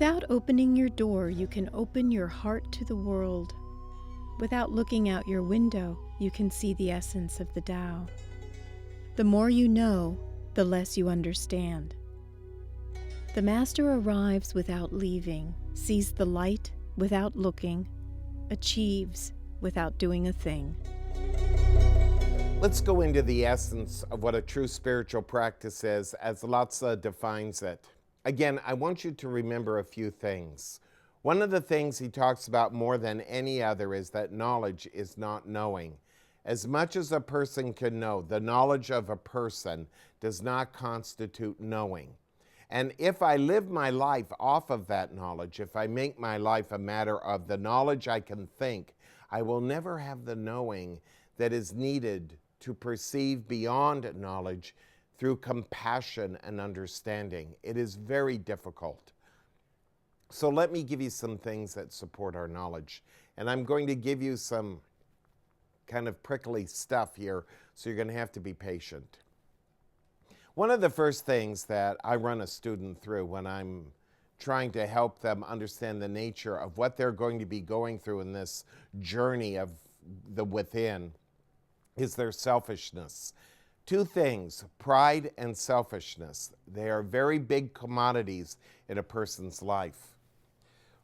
Without opening your door, you can open your heart to the world. Without looking out your window, you can see the essence of the Tao. The more you know, the less you understand. The Master arrives without leaving, sees the light without looking, achieves without doing a thing. Let's go into the essence of what a true spiritual practice is as Lao-tzu defines it. Again, I want you to remember a few things. One of the things he talks about more than any other is that knowledge is not knowing. As much as a person can know, the knowledge of a person does not constitute knowing. And if I live my life off of that knowledge, if I make my life a matter of the knowledge I can think, I will never have the knowing that is needed to perceive beyond knowledge through compassion and understanding. It is very difficult. So let me give you some things that support our knowledge. And I'm going to give you some kind of prickly stuff here, so you're going to have to be patient. One of the first things that I run a student through when I'm trying to help them understand the nature of what they're going to be going through in this journey of the within is their selfishness. Two things, pride and selfishness. They are very big commodities in a person's life.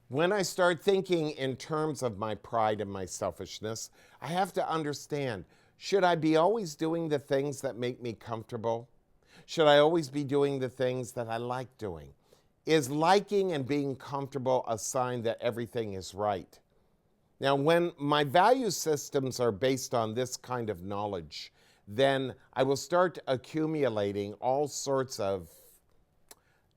When I start thinking in terms of my pride and my selfishness, I have to understand, should I be always doing the things that make me comfortable? Should I always be doing the things that I like doing? Is liking and being comfortable a sign that everything is right? Now, when my value systems are based on this kind of knowledge, then I will start accumulating all sorts of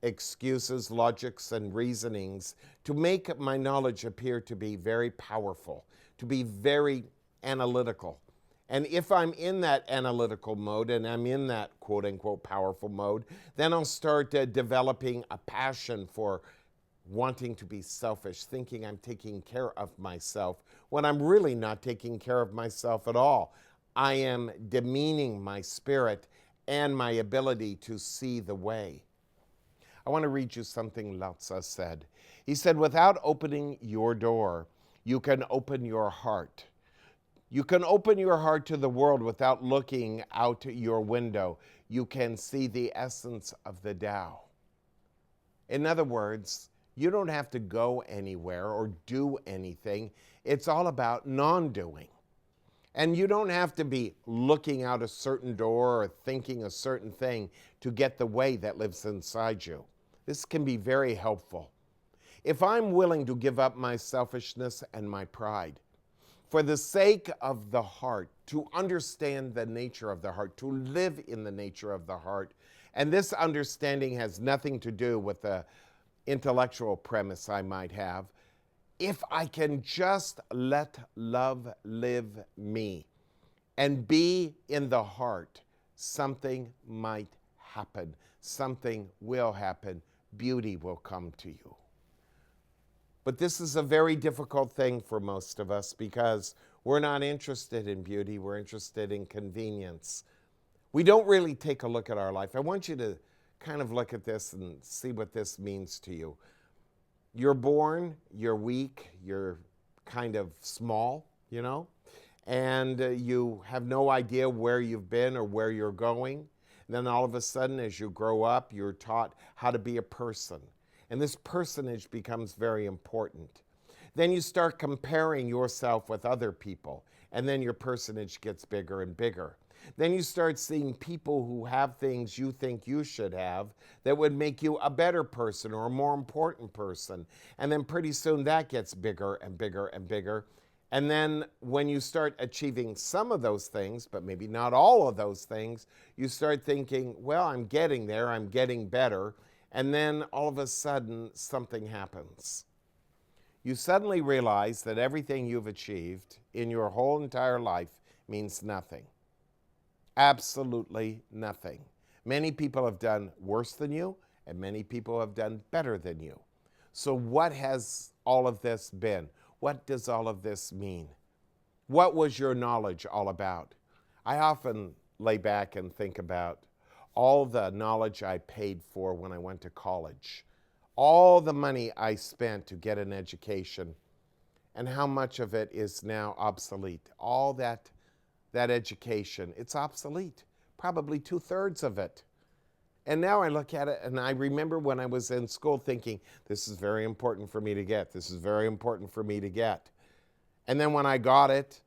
excuses, logics, and reasonings to make my knowledge appear to be very powerful, to be very analytical. And if I'm in that analytical mode and I'm in that quote-unquote powerful mode, then I'll start developing a passion for wanting to be selfish, thinking I'm taking care of myself, when I'm really not taking care of myself at all. I am demeaning my spirit and my ability to see the way. I want to read you something Lao-tzu said. He said, without opening your door, you can open your heart. You can open your heart to the world without looking out your window. You can see the essence of the Tao. In other words, you don't have to go anywhere or do anything. It's all about non-doing. And you don't have to be looking out a certain door or thinking a certain thing to get the way that lives inside you. This can be very helpful. If I'm willing to give up my selfishness and my pride, for the sake of the heart, to understand the nature of the heart, to live in the nature of the heart, and this understanding has nothing to do with the intellectual premise I might have, if I can just let love live me and be in the heart, something might happen. Something will happen. Beauty will come to you. But this is a very difficult thing for most of us because we're not interested in beauty. We're interested in convenience. We don't really take a look at our life. I want you to kind of look at this and see what this means to you. You're born, you're weak, you're kind of small, you know, and you have no idea where you've been or where you're going. And then all of a sudden, as you grow up, you're taught how to be a person. And this personage becomes very important. Then you start comparing yourself with other people, and then your personage gets bigger and bigger. Then you start seeing people who have things you think you should have that would make you a better person or a more important person. And then pretty soon that gets bigger and bigger and bigger. And then when you start achieving some of those things, but maybe not all of those things, you start thinking, well, I'm getting there, I'm getting better. And then all of a sudden, something happens. You suddenly realize that everything you've achieved in your whole entire life means nothing. Absolutely nothing. Many people have done worse than you, and many people have done better than you. So what has all of this been? What does all of this mean? What was your knowledge all about? I often lay back and think about all the knowledge I paid for when I went to college, all the money I spent to get an education and how much of it is now obsolete. All that education, it's obsolete, probably 2/3 of it. And now I look at it and I remember when I was in school thinking, this is very important for me to get. This is very important for me to get. And then when I got it,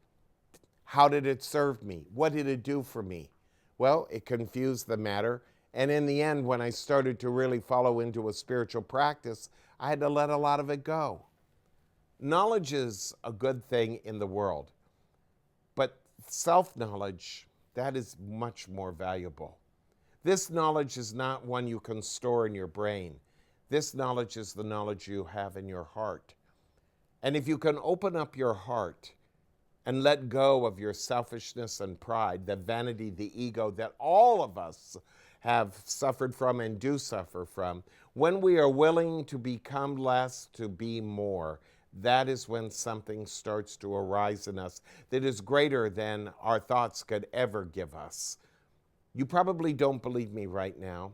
how did it serve me? What did it do for me? Well, it confused the matter. And in the end, when I started to really follow into a spiritual practice, I had to let a lot of it go. Knowledge is a good thing in the world, but self-knowledge, that is much more valuable. This knowledge is not one you can store in your brain. This knowledge is the knowledge you have in your heart. And if you can open up your heart and let go of your selfishness and pride, the vanity, the ego that all of us have suffered from and do suffer from, when we are willing to become less, to be more, that is when something starts to arise in us that is greater than our thoughts could ever give us. You probably don't believe me right now,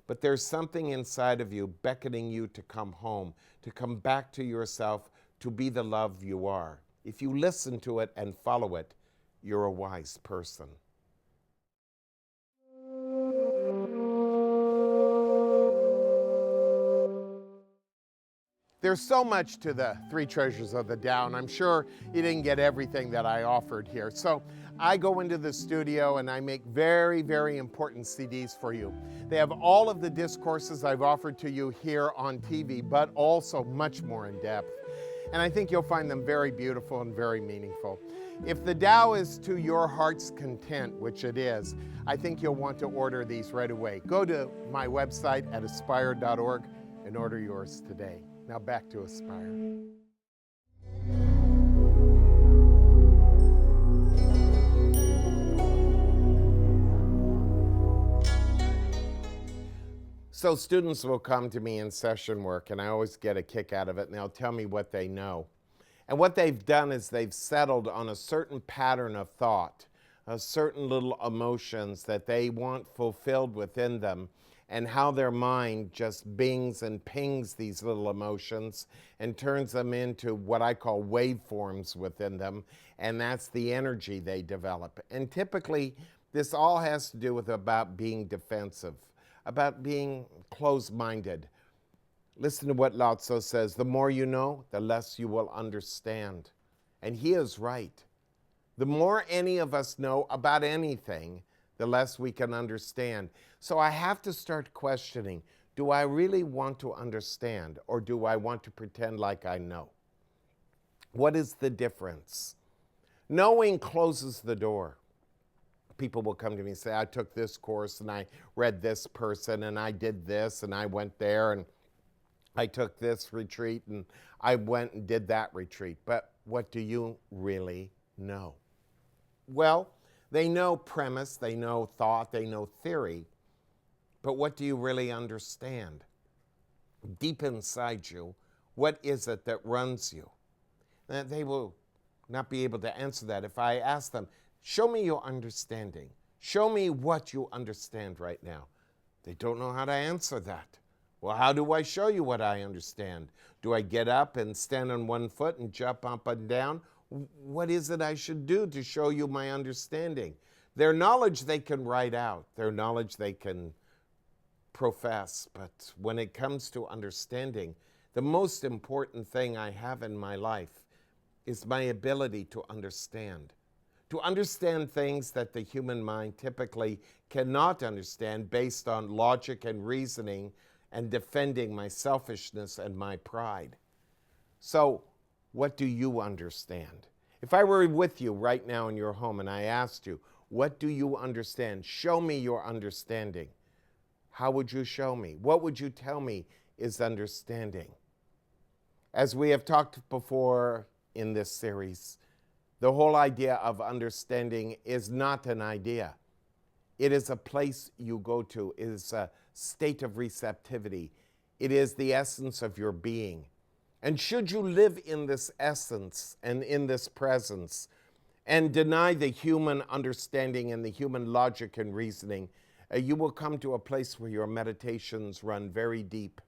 but there's something inside of you beckoning you to come home, to come back to yourself, to be the love you are. If you listen to it and follow it, you're a wise person. There's so much to the three treasures of the Tao, and I'm sure you didn't get everything that I offered here. So I go into the studio and I make very, very important CDs for you. They have all of the discourses I've offered to you here on TV, but also much more in depth. And I think you'll find them very beautiful and very meaningful. If the Tao is to your heart's content, which it is, I think you'll want to order these right away. Go to my website at aspire.org and order yours today. Now back to Aspire. So students will come to me in session work, and I always get a kick out of it, and they'll tell me what they know. And what they've done is they've settled on a certain pattern of thought, certain little emotions that they want fulfilled within them, and how their mind just bings and pings these little emotions and turns them into what I call waveforms within them, and that's the energy they develop. And typically, this all has to do with about being defensive, about being closed-minded. Listen to what Lao-tzu says, the more you know, the less you will understand. And he is right. The more any of us know about anything, the less we can understand. So I have to start questioning, do I really want to understand, or do I want to pretend like I know? What is the difference? Knowing closes the door. People will come to me and say, I took this course and I read this person and I did this and I went there and I took this retreat and I went and did that retreat. But what do you really know? Well, they know premise, they know thought, they know theory, but what do you really understand? Deep inside you, what is it that runs you? And they will not be able to answer that. If I ask them, show me your understanding, show me what you understand right now, they don't know how to answer that. Well, how do I show you what I understand? Do I get up and stand on one foot and jump up and down? What is it I should do to show you my understanding? Their knowledge they can write out. Their knowledge they can profess. But when it comes to understanding, the most important thing I have in my life is my ability to understand. To understand things that the human mind typically cannot understand based on logic and reasoning and defending my selfishness and my pride. So, what do you understand? If I were with you right now in your home and I asked you, what do you understand? Show me your understanding. How would you show me? What would you tell me is understanding? As we have talked before in this series, the whole idea of understanding is not an idea. It is a place you go to. It is a state of receptivity. It is the essence of your being. And should you live in this essence and in this presence and deny the human understanding and the human logic and reasoning, you will come to a place where your meditations run very deep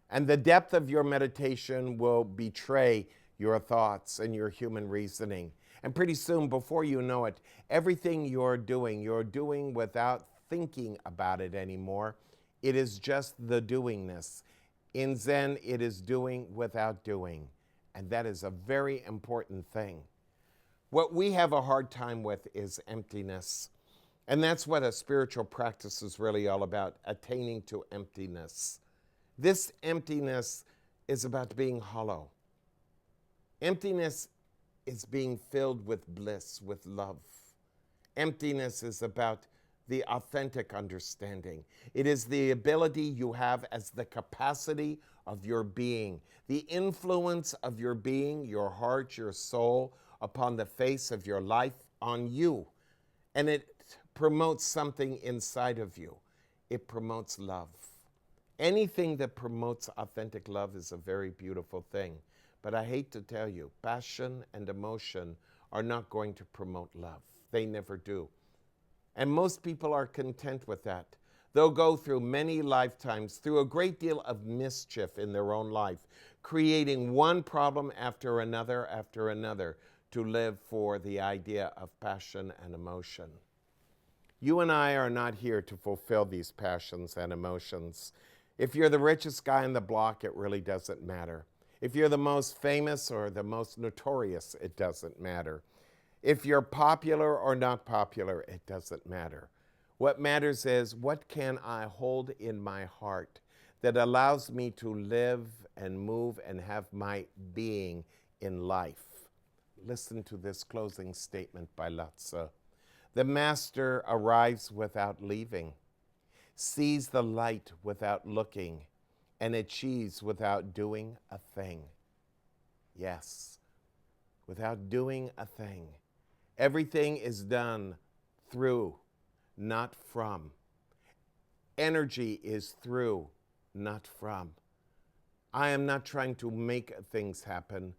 And the depth of your meditation will betray your thoughts and your human reasoning. And pretty soon, before you know it, everything you're doing without thinking about it anymore. It is just the doingness. In Zen, it is doing without doing. And that is a very important thing. What we have a hard time with is emptiness. And that's what a spiritual practice is really all about, attaining to emptiness. This emptiness is about being hollow. Emptiness is being filled with bliss, with love. Emptiness is about the authentic understanding. It is the ability you have as the capacity of your being, the influence of your being, your heart, your soul, upon the face of your life, on you. And it promotes something inside of you. It promotes love. Anything that promotes authentic love is a very beautiful thing. But I hate to tell you, passion and emotion are not going to promote love. They never do. And most people are content with that. They'll go through many lifetimes, through a great deal of mischief in their own life, creating one problem after another, to live for the idea of passion and emotion. You and I are not here to fulfill these passions and emotions. If you're the richest guy on the block, it really doesn't matter. If you're the most famous or the most notorious, it doesn't matter. If you're popular or not popular, it doesn't matter. What matters is, what can I hold in my heart that allows me to live and move and have my being in life? Listen to this closing statement by Lao-tzu. The master arrives without leaving, sees the light without looking, and achieves without doing a thing. Yes, without doing a thing. Everything is done through, not from. Energy is through, not from. I am not trying to make things happen.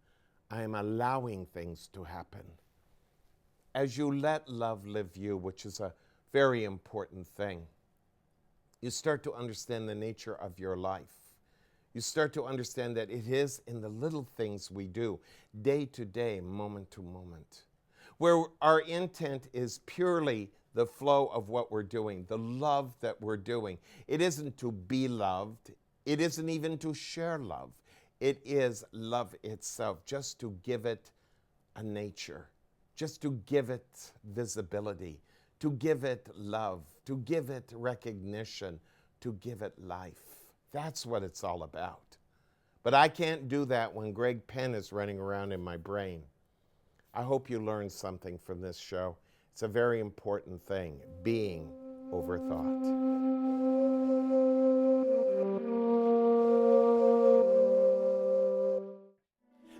I am allowing things to happen. As you let love live you, which is a very important thing, you start to understand the nature of your life. You start to understand that it is in the little things we do, day to day, moment to moment, where our intent is purely the flow of what we're doing, the love that we're doing. It isn't to be loved. It isn't even to share love. It is love itself, just to give it a nature, just to give it visibility, to give it love, to give it recognition, to give it life. That's what it's all about. But I can't do that when Greg Penn is running around in my brain. I hope you learned something from this show. It's a very important thing, being over thought.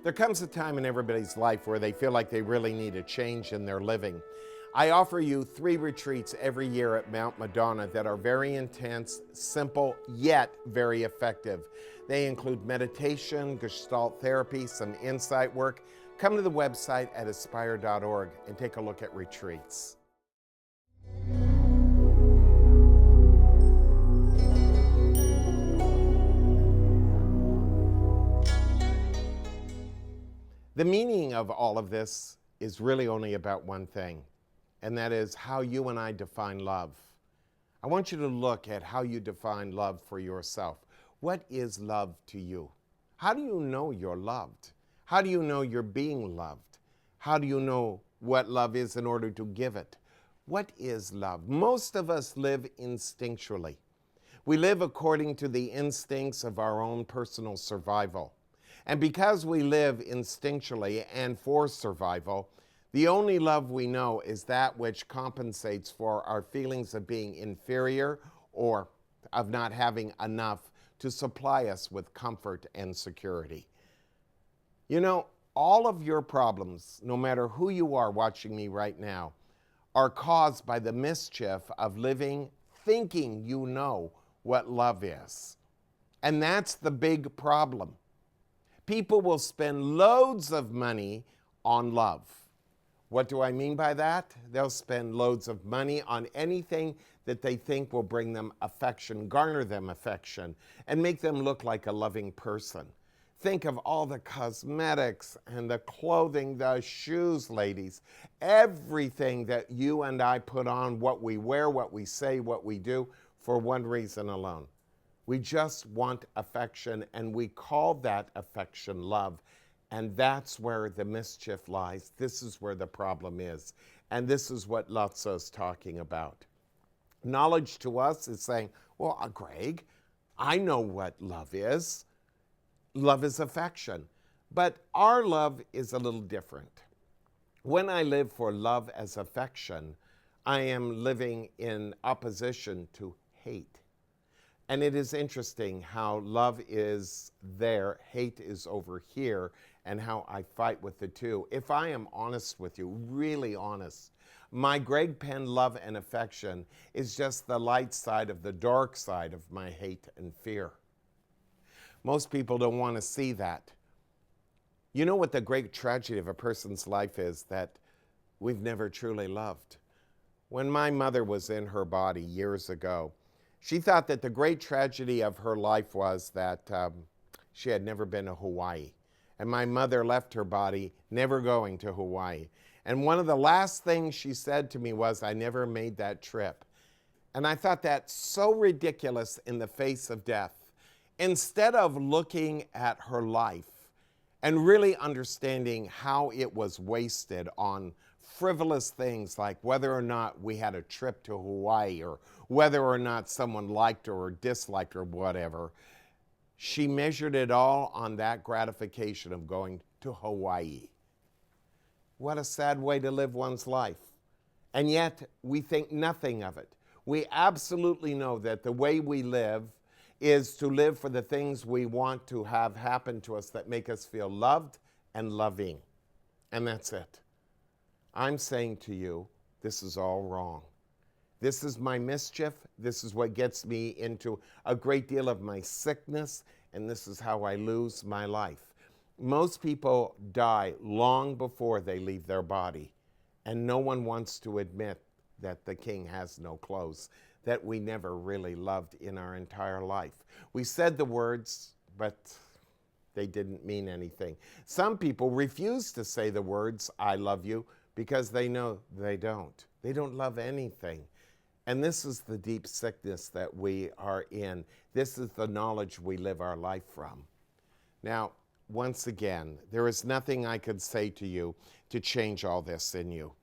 There comes a time in everybody's life where they feel like they really need a change in their living. I offer you 3 retreats every year at Mount Madonna that are very intense, simple, yet very effective. They include meditation, Gestalt therapy, some insight work. Come to the website at aspire.org and take a look at retreats. The meaning of all of this is really only about one thing, and that is how you and I define love. I want you to look at how you define love for yourself. What is love to you? How do you know you're loved? How do you know you're being loved? How do you know what love is in order to give it? What is love? Most of us live instinctually. We live according to the instincts of our own personal survival. And because we live instinctually and for survival, the only love we know is that which compensates for our feelings of being inferior or of not having enough to supply us with comfort and security. You know, all of your problems, no matter who you are watching me right now, are caused by the mischief of living thinking you know what love is. And that's the big problem. People will spend loads of money on love. What do I mean by that? They'll spend loads of money on anything that they think will bring them affection, garner them affection, and make them look like a loving person. Think of all the cosmetics and the clothing, the shoes, ladies, everything that you and I put on, what we wear, what we say, what we do, for one reason alone. We just want affection, and we call that affection love. And that's where the mischief lies. This is where the problem is. And this is what Lao-tzu is talking about. Knowledge to us is saying, well, Greg, I know what love is. Love is affection. But our love is a little different. When I live for love as affection, I am living in opposition to hate. And it is interesting how love is there, hate is over here, and how I fight with the two. If I am honest with you, really honest, my Greg Penn love and affection is just the light side of the dark side of my hate and fear. Most people don't want to see that. You know what the great tragedy of a person's life is? That we've never truly loved. When my mother was in her body years ago, she thought that the great tragedy of her life was that she had never been to Hawaii. And my mother left her body, never going to Hawaii. And one of the last things she said to me was, I never made that trip. And I thought that so ridiculous in the face of death. Instead of looking at her life and really understanding how it was wasted on frivolous things like whether or not we had a trip to Hawaii or whether or not someone liked her or disliked her, whatever, she measured it all on that gratification of going to Hawaii. What a sad way to live one's life. And yet we think nothing of it. We absolutely know that the way we live is to live for the things we want to have happen to us that make us feel loved and loving. And that's it. I'm saying to you, this is all wrong. This is my mischief. This is what gets me into a great deal of my sickness, and this is how I lose my life. Most people die long before they leave their body, and no one wants to admit that the king has no clothes, that we never really loved in our entire life. We said the words, but they didn't mean anything. Some people refuse to say the words, I love you, because they know they don't. They don't love anything. And this is the deep sickness that we are in. This is the knowledge we live our life from. Now, once again, there is nothing I could say to you to change all this in you.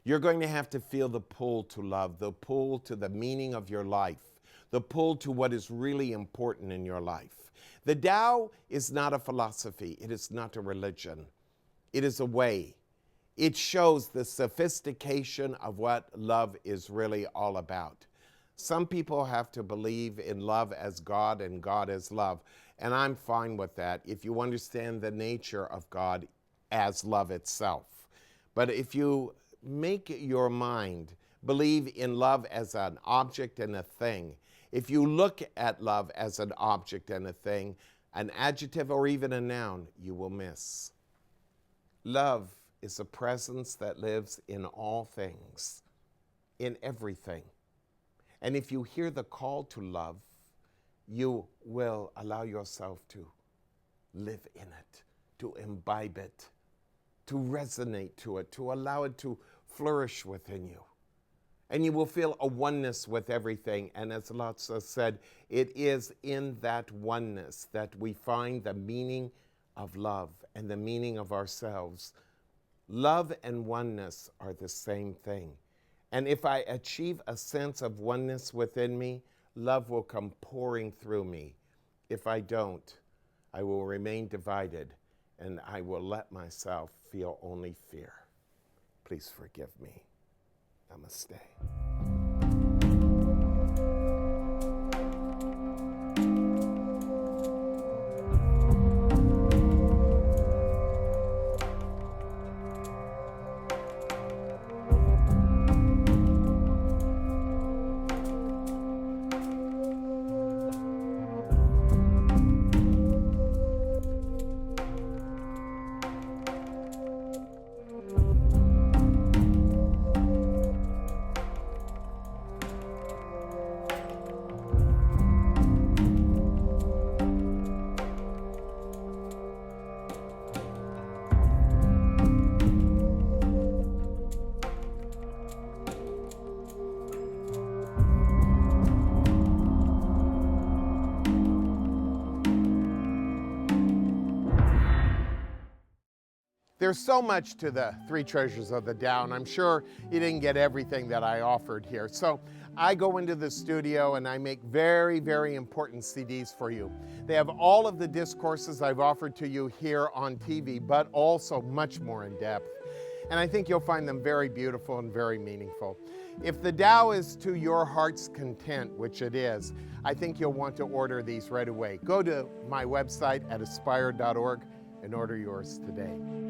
You're going to have to feel the pull to love, the pull to the meaning of your life, the pull to what is really important in your life. The Tao is not a philosophy. It is not a religion. It is a way. It shows the sophistication of what love is really all about. Some people have to believe in love as God and God as love, and I'm fine with that if you understand the nature of God as love itself. But if you make your mind believe in love as an object and a thing, if you look at love as an object and a thing, an adjective or even a noun, you will miss. Love is a presence that lives in all things, in everything. And if you hear the call to love, you will allow yourself to live in it, to imbibe it, to resonate to it, to allow it to flourish within you. And you will feel a oneness with everything. And as Lao-tzu said, it is in that oneness that we find the meaning of love and the meaning of ourselves. Love and oneness are the same thing. And if I achieve a sense of oneness within me, love will come pouring through me. If I don't, I will remain divided and I will let myself feel only fear. Please forgive me. Namaste. There's so much to the three treasures of the Tao, and I'm sure you didn't get everything that I offered here. So I go into the studio and I make very, very important CDs for you. They have all of the discourses I've offered to you here on TV, but also much more in depth. And I think you'll find them very beautiful and very meaningful. If the Tao is to your heart's content, which it is, I think you'll want to order these right away. Go to my website at aspire.org and order yours today.